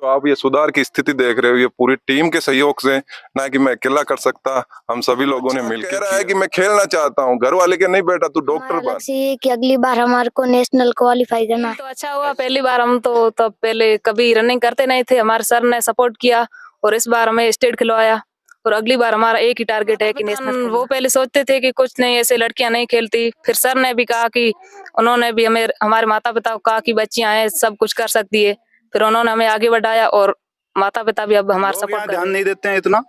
जो आप ये सुधार की स्थिति देख रहे हो, ये पूरी टीम के सहयोग से, ना कि मैं अकेला कर सकता, हम सभी लोगों ने मिलकर कह रहा है कि मैं खेलना चाहता हूँ, घर वाले के नहीं बेटा तू डॉक्टर हमारा बन। लक्ष्य ये है कि अगली बार हमारे को नेशनल क्वालिफाई करना है। तो अच्छा हुआ, पहली बार हम तो तब पहले कभी रनिंग करते नहीं थे, हमारे सर ने सपोर्ट किया और इस बार हमें स्टेट खिलवाया। और अगली बार हमारा एक ही टारगेट है कि नेशनल। वो पहले सोचते थे कि कुछ नहीं, ऐसे लड़कियां नहीं खेलती, फिर सर ने भी कहा कि उन्होंने भी हमें, हमारे माता पिता को कहा कि बच्चियां हैं, सब कुछ कर सकती है, फिर उन्होंने हमें आगे बढ़ाया और माता पिता भी अब हमारा सपोर्ट कर रहे हैं। ध्यान नहीं देते हैं इतना,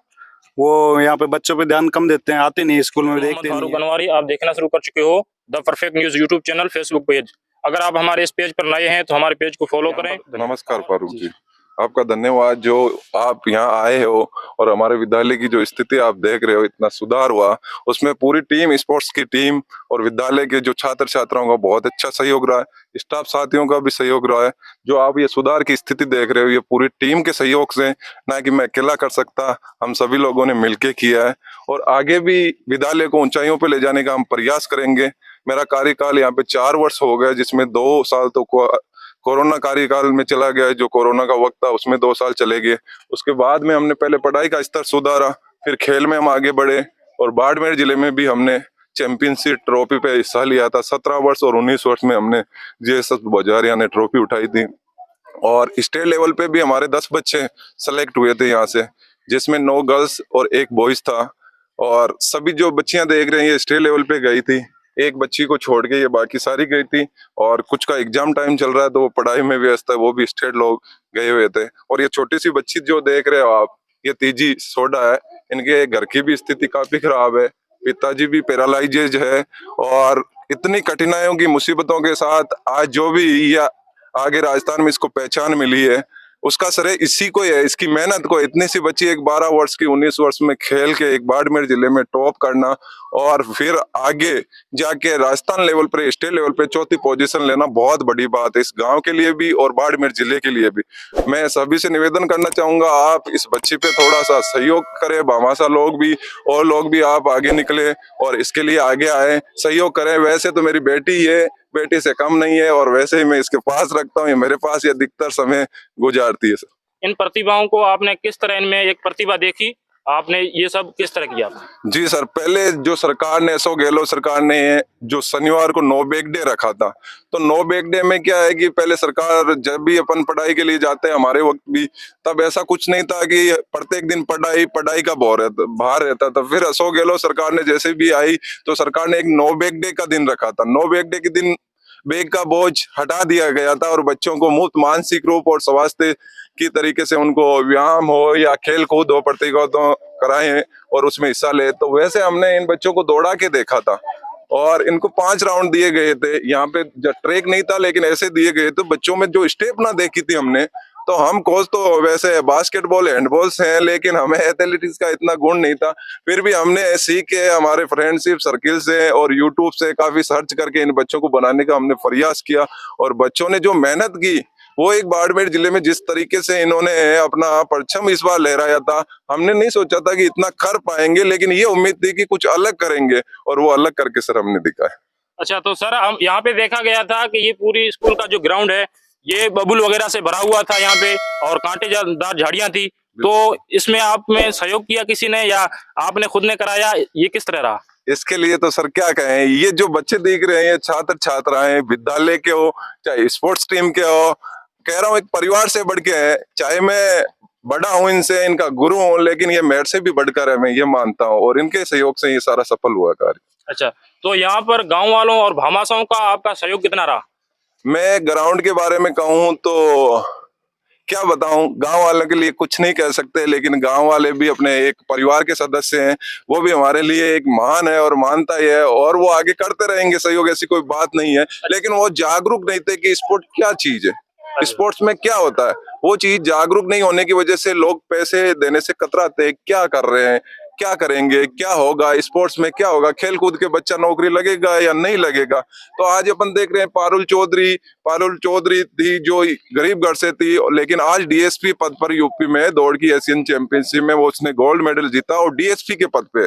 वो यहाँ पे बच्चों पे ध्यान कम देते हैं, आते नहीं स्कूल में, देखते फारूक नहीं। बनवारी आप देखना शुरू कर चुके हो the perfect news YouTube channel Facebook page. अगर आप हमारे इस पेज पर नए हैं तो हमारे पेज को फॉलो करें। नमस्कार फारूक जी, आपका धन्यवाद जो आप यहाँ आए हो और हमारे विद्यालय की जो स्थिति आप देख रहे हो, इतना सुधार हुआ, उसमें पूरी टीम, स्पोर्ट्स की टीम और विद्यालय के जो छात्र छात्राओं का बहुत अच्छा सहयोग रहा है, स्टाफ साथियों का भी सहयोग रहा है। जो आप ये सुधार की स्थिति देख रहे हो, ये पूरी टीम के सहयोग से, ना कि मैं अकेला कर सकता, हम सभी लोगों ने मिलकर किया है और आगे भी विद्यालय को ऊंचाइयों पर ले जाने का हम प्रयास करेंगे। मेरा कार्यकाल यहाँ पे 4 वर्ष हो गए, जिसमें 2 साल तो कोरोना कार्यकाल में चला गया, जो कोरोना का वक्त था उसमें 2 साल चले गए। उसके बाद में हमने पहले पढ़ाई का स्तर सुधारा, फिर खेल में हम आगे बढ़े और बाड़मेर जिले में भी हमने चैंपियनशिप ट्रॉफी पे हिस्सा लिया था। 17 वर्ष और 19 वर्ष में हमने जीएसएस बजारिया ने ट्रॉफी उठाई थी और स्टेट लेवल पे भी हमारे 10 बच्चे सेलेक्ट हुए थे यहाँ से, जिसमें 9 गर्ल्स और 1 बॉयज था। और सभी जो बच्चियां देख रहे हैं ये स्टेट लेवल पे गई थी, एक बच्ची को छोड़ के ये बाकी सारी गई थी। और कुछ का एग्जाम टाइम चल रहा है तो वो पढ़ाई में व्यस्त है, वो भी स्टेट लोग गए हुए थे। और ये छोटी सी बच्ची जो देख रहे हो आप, ये तीजी सोडा है। इनके घर की भी स्थिति काफी खराब है, पिताजी भी पैरालाइजेज है और इतनी कठिनाइयों की मुसीबतों के साथ आज जो भी ये आगे राजस्थान में इसको पहचान मिली है, उसका श्रेय इसी को है, इसकी मेहनत को। इतनी सी बच्ची एक 12 वर्ष की 19 वर्ष में खेल के एक बाड़मेर जिले में टॉप करना और फिर आगे जाके राजस्थान लेवल पर, स्टेट लेवल पे 4थी पोजीशन लेना बहुत बड़ी बात है इस गांव के लिए भी और बाड़मेर जिले के लिए भी। मैं सभी से निवेदन करना चाहूंगा, आप इस बच्ची पे थोड़ा सा सहयोग करें, भामाशाह लोग भी और लोग भी आप आगे निकले और इसके लिए आगे आए, सहयोग करें। वैसे तो मेरी बेटी है, बेटी से कम नहीं है और वैसे ही मैं इसके पास रखता हूँ, ये मेरे पास ये अधिकतर समय गुजारती है। सर, इन प्रतिभाओं को आपने किस तरह इनमें एक प्रतिभा देखी, आपने ये सब किस तरह किया? जी सर, पहले जो सरकार ने, अशोक गहलोत सरकार ने जो शनिवार को नो बैग डे रखा था, तो नो बैग डे में क्या है कि पहले सरकार जब भी अपन पढ़ाई के लिए जाते हैं, हमारे वक्त भी तब ऐसा कुछ नहीं था कि प्रत्येक दिन पढ़ाई का भार रहता था। फिर अशोक गहलोत सरकार ने जैसे भी आई तो सरकार ने एक नो बैग डे का दिन रखा था। नो बैग डे के दिन बैग का बोझ हटा दिया गया था और बच्चों को मुफ्त मानसिक रूप और स्वास्थ्य की तरीके से उनको व्यायाम हो या खेल कूद हो प्रतियोगिता कराएं और उसमें हिस्सा ले। तो वैसे हमने इन बच्चों को दौड़ा के देखा था और इनको 5 राउंड दिए गए थे। यहाँ पे ट्रैक नहीं था लेकिन ऐसे दिए गए थे, बच्चों में जो स्टेप ना देखी थी हमने। तो हम कोच तो वैसे बास्केटबॉल हैंडबॉल से हैं, लेकिन हमें एथलेटिक्स का इतना गुण नहीं था। फिर भी हमने सीख के हमारे फ्रेंडशिप सर्किल से और यूट्यूब से काफी सर्च करके इन बच्चों को बनाने का हमने प्रयास किया और बच्चों ने जो मेहनत की, वो एक बाड़मेर जिले में जिस तरीके से इन्होंने अपना परचम इस बार लहराया था, हमने नहीं सोचा था कि इतना कर पाएंगे, लेकिन ये उम्मीद थी कि कुछ अलग करेंगे और वो अलग करके सर हमने दिखाया। अच्छा, तो सर हम यहाँ पे देखा गया था कि ये पूरी स्कूल का जो ग्राउंड है ये बबुल वगैरह से भरा हुआ था यहाँ पे और कांटेदार झाड़ियां थी, तो इसमें आप में सहयोग किया किसी ने या आपने खुद ने कराया, ये किस तरह रहा? इसके लिए तो सर क्या कहें, ये जो बच्चे दिख रहे हैं, छात्र छात्राएं विद्यालय के हो चाहे स्पोर्ट्स टीम के हो, कह रहा हूँ एक परिवार से बढ़ के है। चाहे मैं बड़ा हूँ इनसे, इनका गुरु हूँ, लेकिन ये मेरे से भी बढ़कर है, मैं ये मानता हूँ और इनके सहयोग से ये सारा सफल हुआ कार्य। अच्छा, तो यहाँ पर गांव वालों और भामाशाहों का आपका सहयोग कितना रहा? मैं ग्राउंड के बारे में कहूँ तो क्या बताऊं, गांव वालों के लिए कुछ नहीं कह सकते, लेकिन गांव वाले भी अपने एक परिवार के सदस्य हैं, वो भी हमारे लिए एक महान है और मानता ही है और वो आगे करते रहेंगे सहयोग, ऐसी कोई बात नहीं है। लेकिन वो जागरूक नहीं थे कि स्पोर्ट क्या चीज है, स्पोर्ट्स में क्या होता है। वो चीज जागरूक नहीं होने की वजह से लोग पैसे देने से कतराते हैं, क्या कर रहे हैं, क्या करेंगे, क्या होगा स्पोर्ट्स में, क्या होगा खेल कूद के बच्चा नौकरी लगेगा या नहीं लगेगा। तो आज अपन देख रहे हैं पारुल चौधरी पारुल चौधरी थी जो गरीब घर से थी, लेकिन आज डीएसपी पद पर यूपी में दौड़ की एशियन चैंपियनशिप में वो उसने गोल्ड मेडल जीता और डीएसपी के पद पे।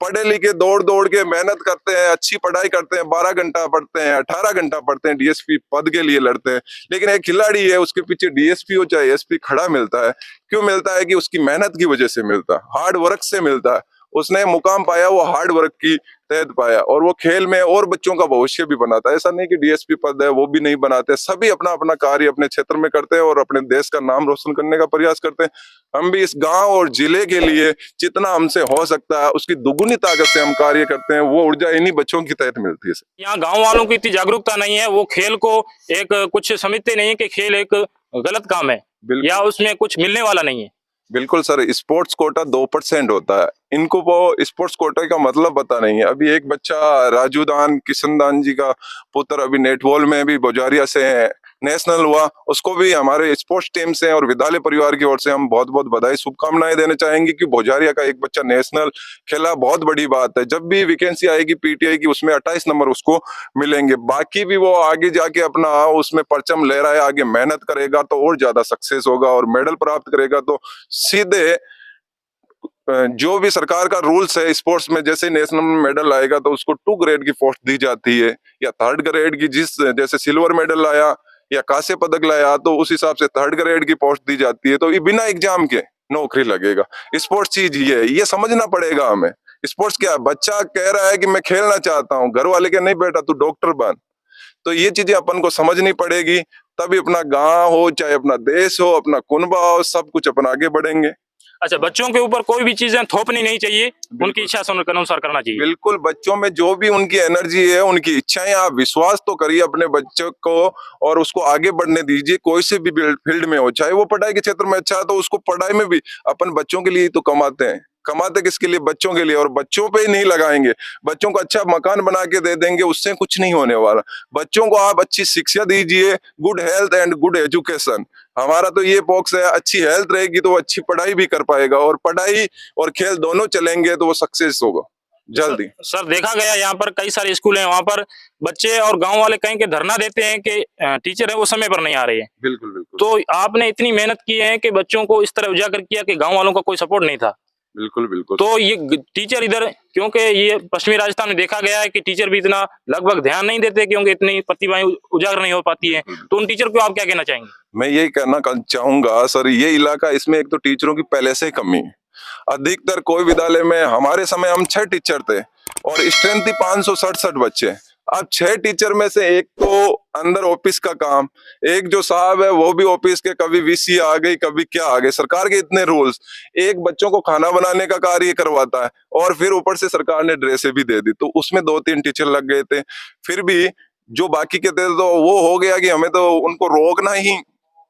पढ़े लिखे दौड़ दौड़ के मेहनत करते हैं, अच्छी पढ़ाई करते हैं, 12 घंटा पढ़ते हैं, 18 घंटा पढ़ते हैं, डीएसपी पद के लिए लड़ते हैं। लेकिन एक खिलाड़ी है, उसके पीछे डीएसपी हो चाहे एसपी खड़ा मिलता है। क्यों मिलता है? कि उसकी मेहनत की वजह से मिलता है, हार्ड वर्क से मिलता है। उसने मुकाम पाया वो हार्ड वर्क की तहत पाया, और वो खेल में और बच्चों का भविष्य भी बनाता है। ऐसा नहीं कि डीएसपी पद है वो भी नहीं बनाते, सभी अपना अपना कार्य अपने क्षेत्र में करते हैं और अपने देश का नाम रोशन करने का प्रयास करते हैं। हम भी इस गांव और जिले के लिए जितना हमसे हो सकता है उसकी दुगुनी ताकत से हम कार्य करते हैं। वो ऊर्जा इन्हीं बच्चों की तहत मिलती है। यहाँ गांव वालों की इतनी जागरूकता नहीं है, वो खेल को एक कुछ समझते नहीं है कि खेल एक गलत काम है या उसमें कुछ मिलने वाला नहीं है। बिल्कुल सर, स्पोर्ट्स कोटा 2% होता है, इनको वो स्पोर्ट्स कोटा का मतलब पता नहीं है। अभी एक बच्चा राजू दान किशन दान जी का पुत्र अभी नेटबॉल में भी बोजारिया से नेशनल हुआ, उसको भी हमारे स्पोर्ट्स टीम से और विद्यालय परिवार की ओर से हम बहुत बहुत बधाई शुभकामनाएं देना चाहेंगे कि बोजारिया का एक बच्चा नेशनल खेला, बहुत बड़ी बात है। जब भी वैकेंसी आएगी पीटीआई की उसमें 28 नंबर उसको मिलेंगे। बाकी भी वो आगे जाके अपना उसमें परचम ले रहा है, आगे मेहनत करेगा तो और ज्यादा सक्सेस होगा और मेडल प्राप्त करेगा। तो सीधे जो भी सरकार का रूल्स है स्पोर्ट्स में, जैसे नेशनल मेडल आएगा तो उसको 2 ग्रेड की पोस्ट दी जाती है, या 3rd ग्रेड की, जिस जैसे सिल्वर मेडल आया या कांस्य पदक लाया तो उस हिसाब से 3rd ग्रेड की पोस्ट दी जाती है। तो ये बिना एग्जाम के नौकरी लगेगा। स्पोर्ट्स चीज ये समझना पड़ेगा हमें। स्पोर्ट्स क्या है? बच्चा कह रहा है कि मैं खेलना चाहता हूँ, घर वाले के नहीं बेटा तू डॉक्टर बन। तो ये चीजें अपन को समझनी पड़ेगी, तभी अपना गांव हो चाहे अपना देश हो अपना कुनबा हो सब कुछ अपन आगे बढ़ेंगे। अच्छा, बच्चों के ऊपर कोई भी चीजें थोपनी नहीं चाहिए, उनकी इच्छा के अनुसार करना चाहिए। बिल्कुल, बच्चों में जो भी उनकी एनर्जी है उनकी इच्छाएं, आप विश्वास तो करिए अपने बच्चों को और उसको आगे बढ़ने दीजिए। कोई से भी फील्ड में हो, चाहे वो पढ़ाई के क्षेत्र में अच्छा है तो उसको पढ़ाई में भी, अपन बच्चों के लिए तो कमाते हैं, कमाते किसके लिए? बच्चों के लिए। और बच्चों पे ही नहीं लगाएंगे, बच्चों को अच्छा मकान बना के दे देंगे उससे कुछ नहीं होने वाला। बच्चों को आप अच्छी शिक्षा दीजिए, good health and good education. हमारा तो ये फोकस है, अच्छी हेल्थ रहेगी तो वो अच्छी पढ़ाई भी कर पाएगा, और पढ़ाई और खेल दोनों चलेंगे तो वो सक्सेस होगा जल्दी। सर देखा गया यहाँ पर कई सारे स्कूल हैं, वहाँ पर बच्चे और गांव वाले कहीं के धरना देते हैं कि टीचर है वो समय पर नहीं आ रही है। बिल्कुल बिल्कुल। तो आपने इतनी मेहनत की है कि बच्चों को इस तरह उजागर किया कि गांव वालों का कोई सपोर्ट नहीं था। बिल्कुल बिल्कुल। तो ये टीचर इधर, क्योंकि ये पश्चिमी राजस्थान में देखा गया है कि टीचर भी इतना लगभग ध्यान नहीं देते क्योंकि इतनी प्रतिभाएं उजागर नहीं हो पाती है। तो उन टीचर को आप क्या कहना चाहेंगे? मैं यही कहना चाहूंगा सर, ये इलाका, इसमें एक तो टीचरों की पहले से ही कमी है। अधिकतर कोई विद्यालय में हमारे समय हम 6 टीचर थे और स्ट्रेंथ थी 567 बच्चे। अब 6 टीचर में से एक तो अंदर ऑफिस का काम, एक जो साहब है वो भी ऑफिस के, कभी वीसी आ गई कभी क्या आ गए, सरकार के इतने रूल्स, एक बच्चों को खाना बनाने का कार्य करवाता है और फिर ऊपर से सरकार ने ड्रेसें भी दे दी। तो उसमें 2-3 टीचर लग गए थे। फिर भी जो बाकी के थे तो वो हो गया कि हमें तो उनको रोकना ही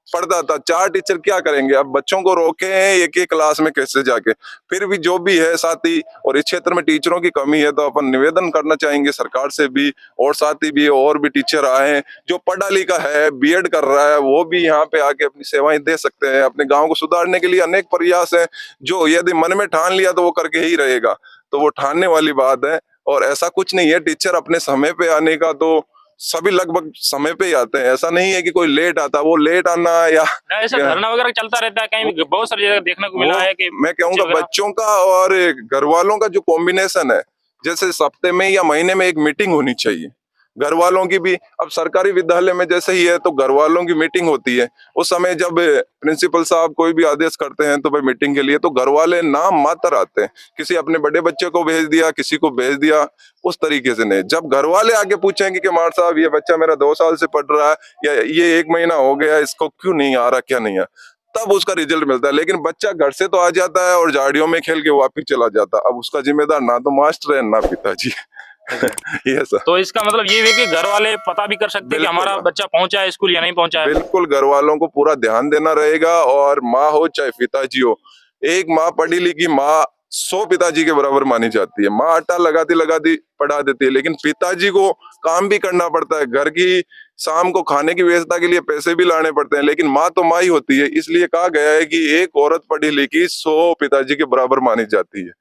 पड़ता था। 4 टीचर क्या करेंगे? अब बच्चों को रोके हैं एक एक क्लास में कैसे जाके। फिर भी जो भी है साथी, और इस क्षेत्र में टीचरों की कमी है तो अपन निवेदन करना चाहेंगे सरकार से भी, और साथी भी और भी टीचर आए हैं जो पढ़ा लिखा है, बीएड कर रहा है, वो भी यहाँ पे आके अपनी सेवाएं दे सकते हैं। अपने गाँव को सुधारने के लिए अनेक प्रयास है, जो यदि मन में ठान लिया तो वो करके ही रहेगा। तो वो ठानने वाली बात है, और ऐसा कुछ नहीं है टीचर अपने समय पे आने का, तो सभी लगभग समय पे ही आते हैं। ऐसा नहीं है कि कोई लेट आता, वो लेट आना या ऐसा धरना वगैरह चलता रहता है, कहीं बहुत सारी जगह देखने को मिला है कि मैं कहूँगा बच्चों का और घर वालों का जो कॉम्बिनेशन है, जैसे हफ्ते में या महीने में एक मीटिंग होनी चाहिए घर वालों की भी। अब सरकारी विद्यालय में जैसे ही है तो घर वालों की मीटिंग होती है, उस समय जब प्रिंसिपल साहब कोई भी आदेश करते हैं तो भाई मीटिंग के लिए, तो घर वाले नाम मात्र आते हैं, किसी अपने बड़े बच्चे को भेज दिया, किसी को भेज दिया, उस तरीके से नहीं। जब घर वाले आके पूछेंगे कि मार साहब ये बच्चा मेरा 2 साल से पढ़ रहा है या ये 1 महीना हो गया, इसको क्यों नहीं आ रहा, क्या नहीं है, तब उसका रिजल्ट मिलता है। लेकिन बच्चा घर से तो आ जाता है और झाड़ियों में खेल के वापिस चला जाता है। अब उसका जिम्मेदार ना तो मास्टर है ना पिताजी। ये सर, तो इसका मतलब ये है कि घर वाले पता भी कर सकते हैं कि हमारा बच्चा पहुंचा है स्कूल या नहीं पहुंचा है। बिल्कुल, घर वालों को पूरा ध्यान देना रहेगा, और माँ हो चाहे पिताजी हो, एक माँ पढ़ी लिखी माँ 100 पिताजी के बराबर मानी जाती है। माँ आटा लगाती पढ़ा देती है, लेकिन पिताजी को काम भी करना पड़ता है, घर की शाम को खाने की व्यवस्था के लिए पैसे भी लाने पड़ते हैं, लेकिन माँ तो माँ ही होती है। इसलिए कहा गया है कि एक औरत पढ़ी लिखी 100 पिताजी के बराबर मानी जाती है।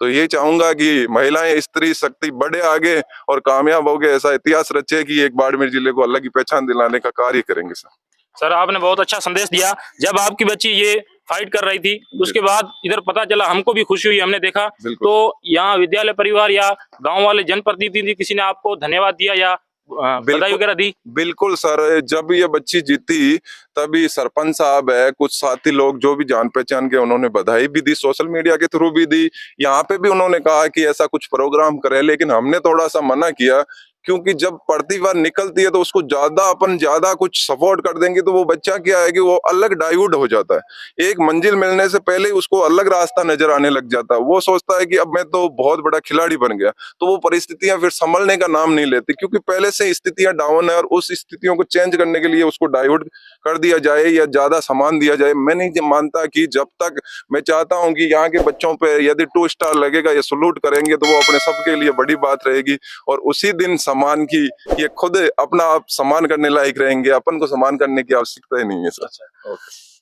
तो ये चाहूंगा कि महिलाएं, स्त्री शक्ति बढ़े आगे और कामयाब हो गए, ऐसा इतिहास रचे कि एक बाड़मेर जिले को अलग की पहचान दिलाने का कार्य करेंगे सर। सर आपने बहुत अच्छा संदेश दिया। जब आपकी बच्ची ये फाइट कर रही थी उसके बाद इधर पता चला, हमको भी खुशी हुई, हमने देखा। बिल्कुल। तो यहाँ विद्यालय परिवार या गांव वाले जनप्रतिनिधि किसी ने आपको धन्यवाद दिया या बधाई वगैरह दी? बिल्कुल सर, जब ये बच्ची जीती तभी सरपंच साहब है, कुछ साथी लोग जो भी जान पहचान के, उन्होंने बधाई भी दी, सोशल मीडिया के थ्रू भी दी। यहाँ पे भी उन्होंने कहा कि ऐसा कुछ प्रोग्राम करें, लेकिन हमने थोड़ा सा मना किया, क्योंकि जब प्रतिभा निकलती है तो उसको ज्यादा कुछ सपोर्ट कर देंगे तो वो बच्चा क्या है कि वो अलग डाइवर्ट हो जाता है। एक मंजिल मिलने से पहले उसको अलग रास्ता नजर आने लग जाता है। वो सोचता है कि अब मैं तो बहुत बड़ा खिलाड़ी बन गया, तो वो परिस्थितियां फिर संभलने का नाम नहीं लेती, क्योंकि पहले से स्थितियां डाउन है और उस स्थितियों को चेंज करने के लिए उसको डाइवर्ट कर दिया जाए या ज्यादा सामान दिया जाए। मैं नहीं मानता कि जब तक, मैं चाहता हूं कि यहाँ के बच्चों पे यदि 2 स्टार लगेगा या सलूट करेंगे तो वो अपने सबके लिए बड़ी बात रहेगी, और उसी दिन सम्मान की ये खुद अपना आप सम्मान करने लायक रहेंगे। अपन को सम्मान करने की आवश्यकता ही नहीं है सर।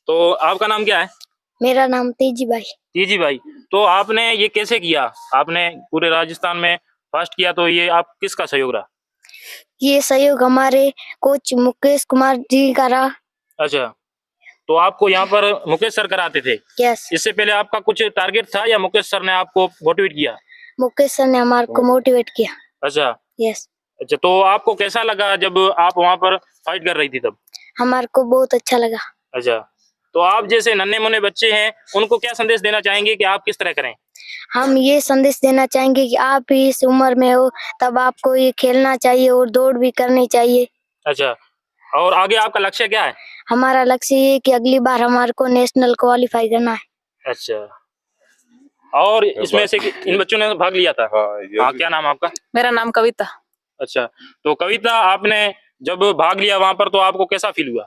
तो आपका नाम क्या है? मेरा नाम तेजी भाई। जी भाई, तो आपने ये कैसे किया? आपने पूरे राजस्थान में फर्स्ट किया, तो ये आप किसका सहयोग रहा? ये सहयोग हमारे कोच मुकेश कुमार जी का रहा। अच्छा, तो आपको यहाँ पर मुकेश सर कराते थे? यस, इससे पहले आपका कुछ टारगेट था या मुकेश सर ने आपको मोटिवेट किया? मुकेश सर ने हमारे को मोटिवेट किया। अच्छा यस, अच्छा, तो आपको कैसा लगा जब आप वहाँ पर फाइट कर रही थी तब? हमारे को बहुत अच्छा लगा। अच्छा, तो आप जैसे नन्हे मुन्ने बच्चे हैं, उनको क्या संदेश देना चाहेंगे कि आप किस तरह करें? हम ये संदेश देना चाहेंगे कि आप भी इस उम्र में हो तब आपको ये खेलना चाहिए और दौड़ भी करनी चाहिए। अच्छा, और आगे आपका लक्ष्य क्या है? हमारा लक्ष्य ये है कि अगली बार हमारे को नेशनल क्वालिफाई करना है। अच्छा, और इसमें से इन बच्चों ने भाग लिया था? हाँ, क्या नाम आपका? मेरा नाम कविता। अच्छा, तो कविता, आपने जब भाग लिया वहां पर तो आपको कैसा फील हुआ?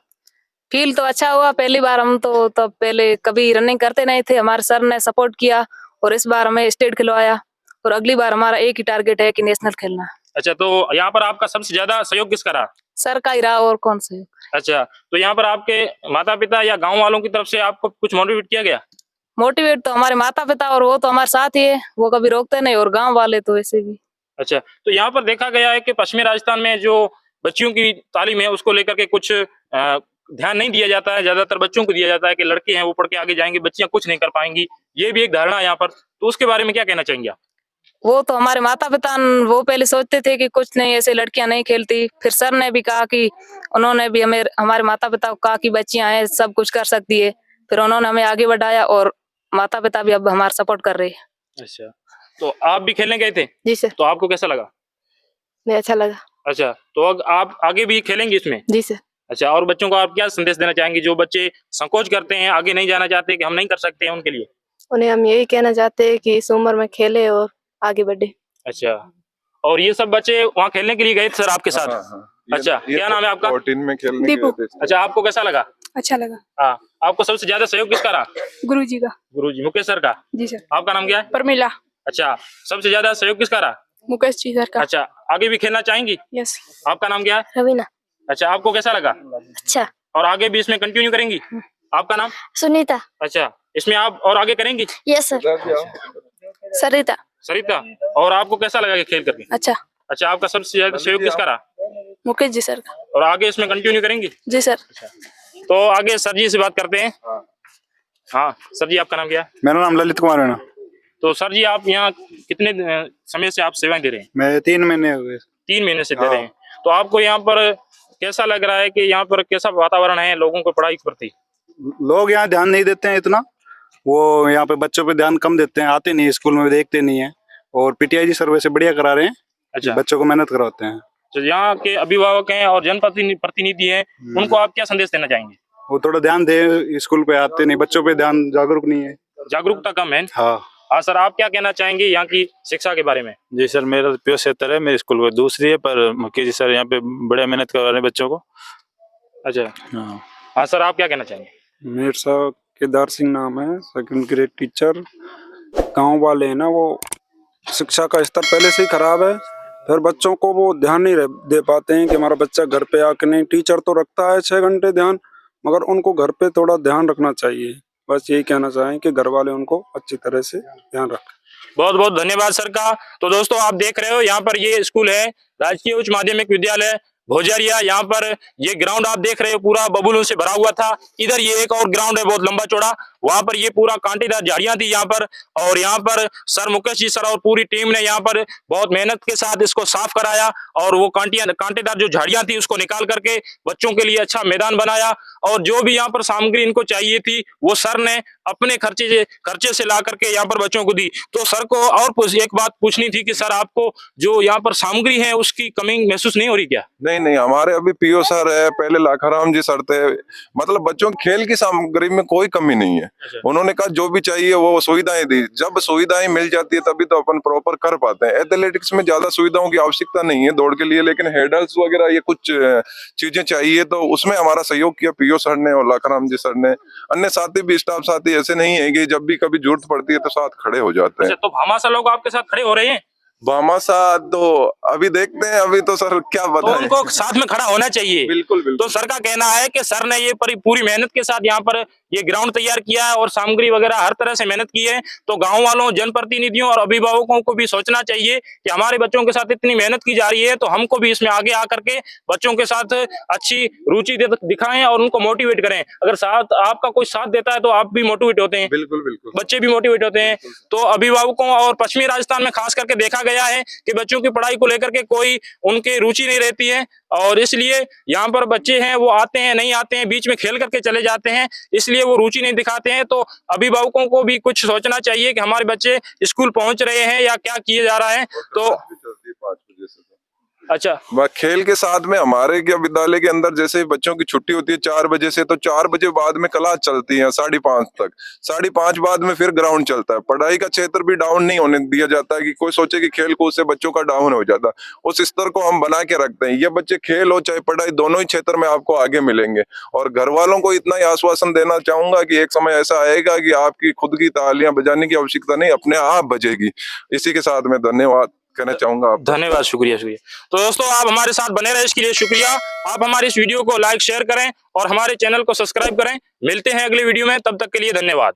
फील तो अच्छा हुआ। पहली बार हम तो तब पहले कभी रनिंग करते नहीं थे, हमारे सर ने सपोर्ट किया और इस बार हमें स्टेट खिलवाया, और अगली बार हमारा एक ही टारगेट है कि नेशनल खेलना। अच्छा, तो यहाँ पर आपका सबसे ज्यादा सहयोग किसका रहा? सर का ही रहा, और कौन से। अच्छा, तो यहाँ पर आपके माता पिता या गांव वालों की तरफ से आपको कुछ मोटिवेट किया गया? मोटिवेट तो हमारे माता पिता और वो तो हमारे साथ ही है, वो कभी रोकते नहीं, और गांव वाले तो वैसे भी। अच्छा, तो यहाँ पर देखा गया है कि पश्चिमी राजस्थान में जो बच्चियों की तालीम है उसको लेकर के कुछ ध्यान नहीं दिया जाता है। ज्यादातर बच्चों को दिया जाता है कि लड़के हैं वो पढ़ के आगे जाएंगे, बच्चियां कुछ नहीं कर पाएंगी, ये भी एक धारणा है यहाँ पर। तो उसके बारे में क्या कहना चाहेंगे आप? वो तो हमारे माता पिता वो पहले सोचते थे कि कुछ नहीं, ऐसे लड़कियां नहीं खेलती। फिर सर ने भी कहा कि, उन्होंने भी हमें, हमारे माता पिता को कहा कि बच्चियां हैं, सब कुछ कर सकती है। फिर उन्होंने हमें आगे बढ़ाया और माता पिता भी अब हमारा सपोर्ट कर रहे हैं। अच्छा, तो आप भी खेलने गए थे? जी सर। तो आपको कैसा लगा? नहीं, अच्छा लगा। अच्छा, तो अब आप आगे भी खेलेंगे इसमें? जी सर। अच्छा, और बच्चों को आप क्या संदेश देना चाहेंगे जो बच्चे संकोच करते हैं, आगे नहीं जाना चाहते कि हम नहीं कर सकते हैं, उनके लिए? उन्हें हम यही कहना चाहते हैं कि इस उम्र में खेले और आगे बढ़े। अच्छा, और ये सब बच्चे वहाँ खेलने के लिए गए थे सर आपके साथ? अच्छा, क्या नाम है आपका? 14 में खेलने दीपू। गए थे। अच्छा, आपको कैसा लगा? अच्छा लगा। हाँ, आपको सबसे ज्यादा सहयोग किसका रहा? गुरुजी का। गुरुजी, मुकेश सर का? जी सर। आपका नाम क्या है? परमिला। अच्छा, सबसे ज्यादा सहयोग किसका रहा? मुकेश जी सर का। अच्छा, आगे भी खेलना चाहेंगी? यस। आपका नाम क्या है? रवीना। अच्छा, आपको कैसा लगा? अच्छा। और आगे भी इसमें कंटिन्यू करेंगी? आपका नाम? सुनीता। अच्छा, इसमें आप और आगे करेंगी? Yes sir. सरिता। सरिता, और आपको कैसा लगा ये खेल करके? अच्छा। अच्छा, आपका सबसे ज्यादा सहयोग किसका रहा? मुकेश जी सर का। और आगे इसमें कंटिन्यू करेंगी? जी सर। तो आगे सर जी से बात करते हैं। हाँ सर जी, आपका नाम क्या है? मेरा नाम ललित कुमार है ना। तो सर जी, आप यहाँ कितने समय से आप सेवाएं दे रहे हैं? मैं 3 महीने हो गए। 3 महीने से दे रहे हैं। तो आपको यहाँ पर कैसा लग रहा है कि यहाँ पर कैसा वातावरण है लोगों को पढ़ाई के प्रति? लोग यहाँ ध्यान नहीं देते हैं इतना, वो यहाँ पे बच्चों पे ध्यान कम देते हैं, आते नहीं स्कूल में, देखते नहीं है। और पीटीआई जी सर्वे से बढ़िया करा रहे हैं। अच्छा, बच्चों को मेहनत करवाते हैं। तो यहाँ के अभिभावक हैं और जनप्रतिनिधि हैं, उनको आप क्या संदेश देना चाहेंगे? वो थोड़ा ध्यान दे, स्कूल पे आते नहीं, बच्चों पे ध्यान, जागरूक नहीं है, जागरूकता कम है। हाँ। हाँ सर, आप क्या कहना चाहेंगे यहाँ की शिक्षा के बारे में? जी सर, मेरा तो प्योर 70 है, मेरे स्कूल में दूसरी है, पर मुकेश जी सर यहाँ पे बड़ा मेहनत करवा रहे हैं बच्चों को। अच्छा, हाँ। हाँ सर, आप क्या कहना चाहेंगे? मेरा केदार सिंह नाम है, 2nd ग्रेड टीचर। गांव वाले हैं ना, वो शिक्षा का स्तर पहले से ही खराब है, फिर बच्चों को वो ध्यान नहीं दे पाते हैं कि हमारा बच्चा घर पे आके, नहीं टीचर तो रखता है 6 घंटे ध्यान, मगर उनको घर पे थोड़ा ध्यान रखना चाहिए। बस यही कहना चाहें कि घर वाले उनको अच्छी तरह से ध्यान रखें। बहुत बहुत धन्यवाद सर का। तो दोस्तों आप देख रहे हो यहाँ पर ये स्कूल है राजकीय उच्च माध्यमिक विद्यालय भोजरिया। यहाँ पर ये ग्राउंड आप देख रहे हो पूरा बबूलों से भरा हुआ था। इधर ये एक और ग्राउंड है बहुत लंबा चौड़ा, वहां पर ये पूरा कांटेदार झाड़ियां थी यहाँ पर। और यहाँ पर सर मुकेश जी सर और पूरी टीम ने यहाँ पर बहुत मेहनत के साथ इसको साफ कराया और वो कांटेदार जो झाड़ियां थी उसको निकाल करके बच्चों के लिए अच्छा मैदान बनाया। और जो भी यहाँ पर सामग्री इनको चाहिए थी वो सर ने अपने खर्चे से ला करके यहाँ पर बच्चों को दी। तो सर को और एक बात पूछनी थी कि सर आपको जो यहाँ पर सामग्री है उसकी कमी महसूस नहीं हो रही क्या? नहीं, हमारे अभी पीओ सर है, पहले लाखाराम जी सर थे। मतलब बच्चों की खेल की सामग्री में कोई कमी नहीं है। उन्होंने कहा जो भी चाहिए वो सुविधाएं दी। जब सुविधाएं मिल जाती है तभी तो अपन प्रॉपर कर पाते हैं। एथलेटिक्स में ज्यादा सुविधाओं की आवश्यकता नहीं है दौड़ के लिए, लेकिन हेडल्स वगैरह ये कुछ चीजें चाहिए तो उसमें हमारा सहयोग किया पीओ सर ने और लाखाराम जी सर ने। अन्य साथी भी, स्टाफ साथी ऐसे नहीं है कि जब भी कभी जरूरत पड़ती है तो साथ खड़े हो जाते हैं। तो भामाशाह लोग आपके साथ खड़े हो रहे हैं? भामाशाह तो अभी देखते हैं, अभी तो सर क्या तो बताएं। उनको साथ में खड़ा होना चाहिए। बिल्कुल बिल्कुल। तो सर का कहना है कि सर ने ये पूरी मेहनत के साथ यहाँ पर ये ग्राउंड तैयार किया है और सामग्री वगैरह हर तरह से मेहनत की है। तो गांव वालों, जनप्रतिनिधियों और अभिभावकों को भी सोचना चाहिए कि हमारे बच्चों के साथ इतनी मेहनत की जा रही है तो हमको भी इसमें आगे आकर के बच्चों के साथ अच्छी रुचि दिखाएं और उनको मोटिवेट करें। अगर साथ आपका कोई साथ देता है तो आप भी मोटिवेट होते हैं। बिल्कुल बिल्कुल। बच्चे भी मोटिवेट होते हैं। तो अभिभावकों और पश्चिमी राजस्थान में खास करके देखा गया है कि बच्चों की पढ़ाई को लेकर के कोई उनकी रुचि नहीं रहती है और इसलिए यहाँ पर बच्चे हैं वो आते हैं, नहीं आते हैं, बीच में खेल करके चले जाते हैं, इसलिए वो रुचि नहीं दिखाते हैं। तो अभिभावकों को भी कुछ सोचना चाहिए कि हमारे बच्चे स्कूल पहुंच रहे हैं या क्या किए जा रहा है। तो 5 बजे से अच्छा, खेल के साथ में हमारे क्या विद्यालय के अंदर जैसे बच्चों की छुट्टी होती है 4 बजे से, तो 4 बजे बाद में क्लास चलती है 5:30 तक। 5:30 बाद में फिर ग्राउंड चलता है। पढ़ाई का क्षेत्र भी डाउन नहीं होने दिया जाता है कि कोई सोचे कि खेल कूद से बच्चों का डाउन हो जाता। उस स्तर को हम बना के रखते हैं। ये बच्चे खेल हो चाहे पढ़ाई, दोनों ही क्षेत्र में आपको आगे मिलेंगे। और घर वालों को इतना ही आश्वासन देना चाहूंगा कि एक समय ऐसा आएगा कि आपकी खुद की तालियां बजाने की आवश्यकता नहीं, अपने आप बजेगी। इसी के साथ में धन्यवाद कहना चाहूंगा आप। धन्यवाद, शुक्रिया। तो दोस्तों आप हमारे साथ बने रहे इसके लिए शुक्रिया। आप हमारे इस वीडियो को लाइक शेयर करें और हमारे चैनल को सब्सक्राइब करें। मिलते हैं अगले वीडियो में, तब तक के लिए धन्यवाद।